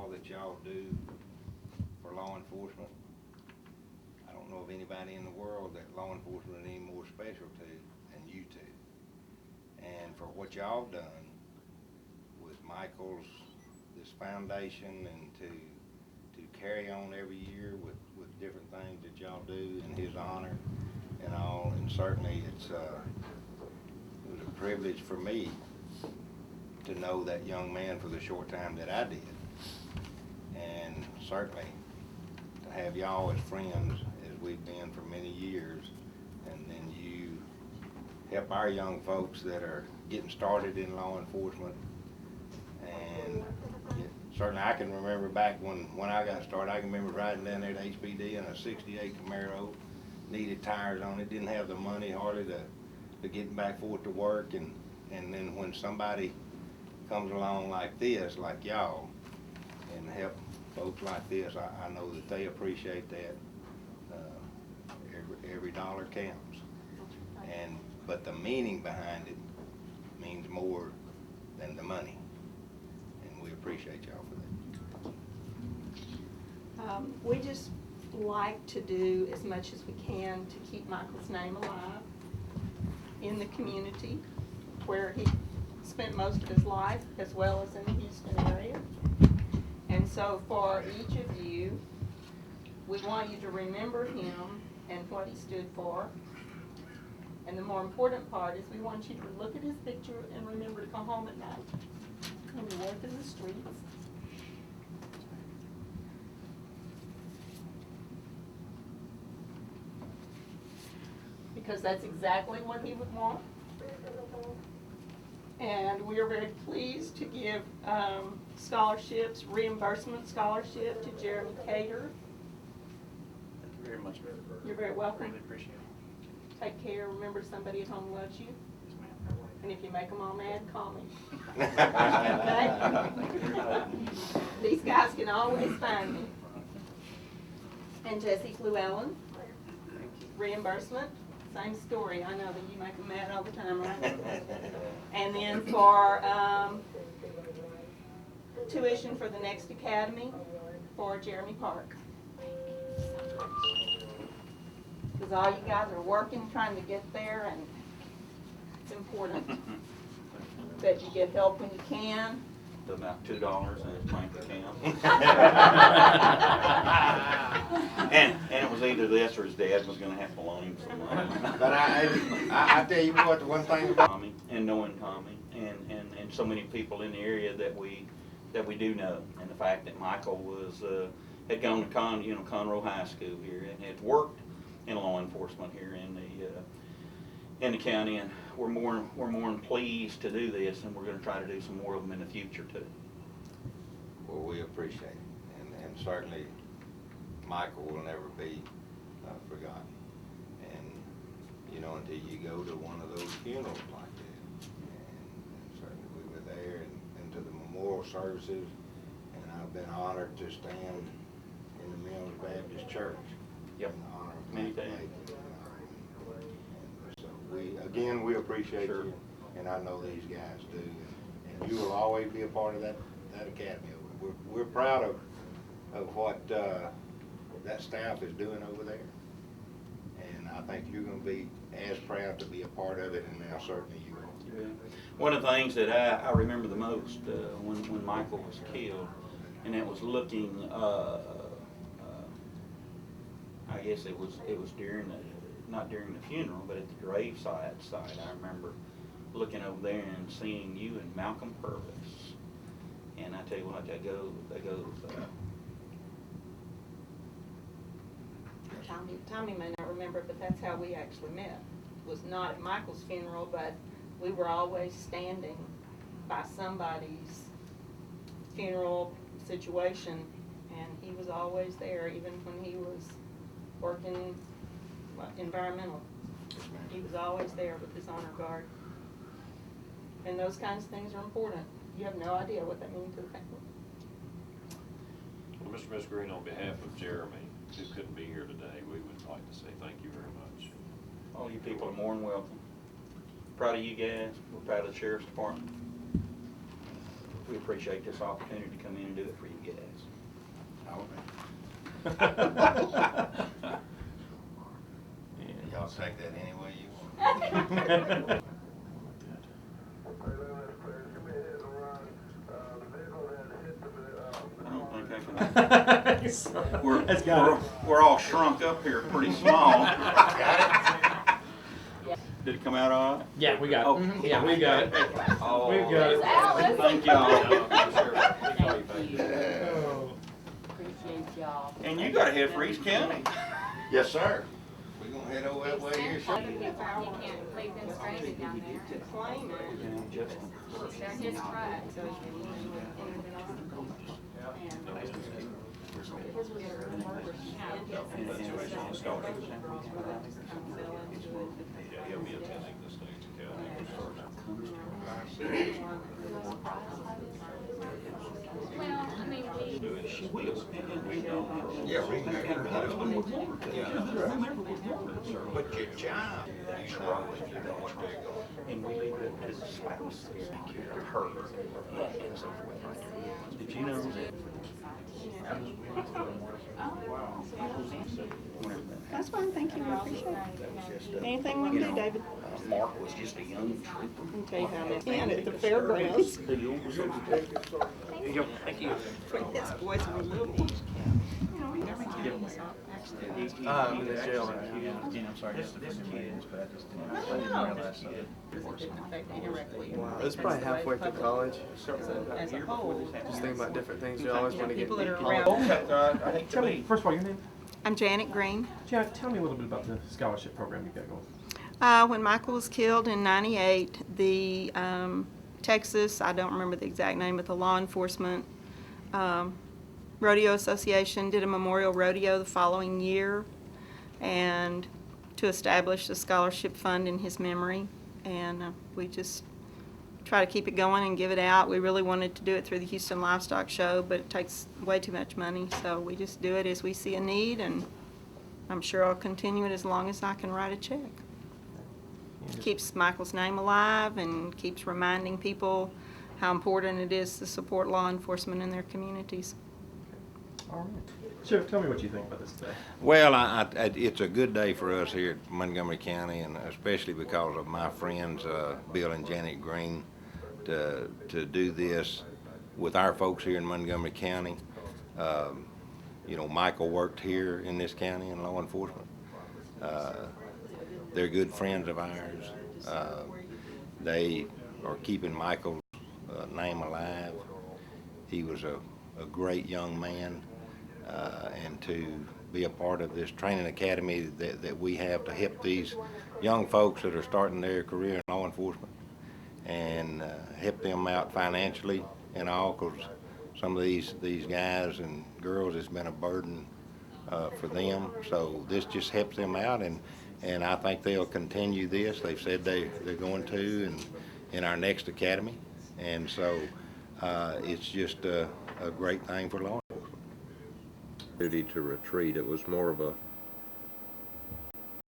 all that y'all do for law enforcement. I don't know of anybody in the world that law enforcement is any more special to than you two. And for what y'all done with Michael's, this foundation, and to carry on every year with different things that y'all do in his honor and all, and certainly it was a privilege for me to know that young man for the short time that I did, and certainly to have y'all as friends as we've been for many years, and then you help our young folks that are getting started in law enforcement. And certainly I can remember back when I got started, I can remember riding down there to HPD in a 68 Camaro, needed tires on it, didn't have the money hardly to get back forth to work, and then when somebody comes along like this, like y'all, and help folks like this, I know that they appreciate that. Every dollar counts. But the meaning behind it means more than the money, and we appreciate y'all for that. We just like to do as much as we can to keep Michael's name alive in the community where he spent most of his life, as well as in the Houston area. And so for each of you, we want you to remember him and what he stood for. And the more important part is we want you to look at his picture and remember to come home at night when you work in the streets. Because that's exactly what he would want. And we are very pleased to give scholarships, reimbursement scholarship to Jeremy Cater. Thank you very much. You're very welcome. Really appreciate it. Take care. Remember, somebody at home loves you. Yes, ma'am. And if you make them all mad, call me. Thank you very much. These guys can always find me. And Jesse Llewellyn, reimbursement, same story. I know that you make them mad all the time, right? And then for tuition for the next academy for Jeremy Park. Because all you guys are working, trying to get there, and it's important that you get help when you can. About $2 in his bank account. and it was either this or his dad was going to have to loan him some money. But I tell you what, the one thing about Tommy, and knowing Tommy, and so many people in the area that we do know, and the fact that Michael was had gone to Conroe High School here and had worked in law enforcement here in the county, and we're more than pleased to do this, and we're going to try to do some more of them in the future too. well, we appreciate it, and certainly Michael will never be forgotten. And until you go to one of those funerals like that, and certainly we were there, and to the memorial services, and I've been honored to stand in the Mills Baptist Church. Yep. In honor of Many Michael times. Nathan. And so we appreciate Sure. you, and I know these guys do, and you will always be a part of that academy. We're proud of what that staff is doing over there, and I think you're going to be as proud to be a part of it, and now certainly you are. Yeah. One of the things that I remember the most when Michael was killed, and that was looking. I guess it was during not during the funeral, but at the graveside side. I remember looking over there and seeing you and Malcolm Purvis. And I tell you what, that goes. Tommy may not remember, but that's how we actually met. It was not at Michael's funeral, but we were always standing by somebody's funeral situation, and he was always there, even when he was working environmental. He was always there with his honor guard. And those kinds of things are important. You have no idea what that means to the family. Well, Mr. Miss Green, on behalf of Jeremy, who couldn't be here today, we would like to say thank you very much. All you people are more than welcome. Proud of you guys. We're proud of the Sheriff's Department. We appreciate this opportunity to come in and do it for you guys. Y'all take that any way you want. I don't think I can. We're all shrunk up here pretty small. Did it come out all right? Yeah, we got it. Oh. Yeah, we got it. Oh. We've got it. Thank y'all. Thank you. Oh. Appreciate y'all. And you gotta head for East County. Yes, sir. We're gonna head over that way here Other shortly. people, you can't leave them stranded down there. To claim it. They're his truck. Yeah, he'll be attending the state academy. Well, I mean, She will. Yeah, we can go. But your job, you know, if you know what they're going. And we leave it as a spouse, take care of her, and so forth. Did you know that? That's fine, thank you, I appreciate it. Anything we You can do, know, David. Mark was just a young trooper. I can tell you how they can at the fairgrounds. There you go. Thank you. When his boys were little. I'm in the jail right now. I'm sorry, just the kids, but I just didn't realize that. It's probably halfway through college. As a whole. Just thinking about different things. You always want to get People that are deep. around. I hate to Tell me, be. first of all, your name? I'm Janet Green. Janet, tell me a little bit about the scholarship program you got going. When Michael was killed in '98, the Texas, I don't remember the exact name, but the law enforcement rodeo association did a memorial rodeo the following year, and to establish a scholarship fund in his memory. And we just try to keep it going and give it out. We really wanted to do it through the Houston Livestock Show, but it takes way too much money, so we just do it as we see a need, and I'm sure I'll continue it as long as I can write a check. Keeps Michael's name alive and keeps reminding people how important it is to support law enforcement in their communities. All right. Sheriff, tell me what you think about this today. Well, it's a good day for us here at Montgomery County, and especially because of my friends, Bill and Janet Green, to do this with our folks here in Montgomery County. You know, Michael worked here in this county in law enforcement. They're good friends of ours. They are keeping Michael's name alive. He was a great young man, and to be a part of this training academy that we have to help these young folks that are starting their career in law enforcement and help them out financially and all, because some of these guys and girls, it's been a burden for them. So this just helps them out, and I think they'll continue this. They've said they're going to, and in our next academy, and so it's just a great thing for law enforcement. Duty to retreat. It was more of a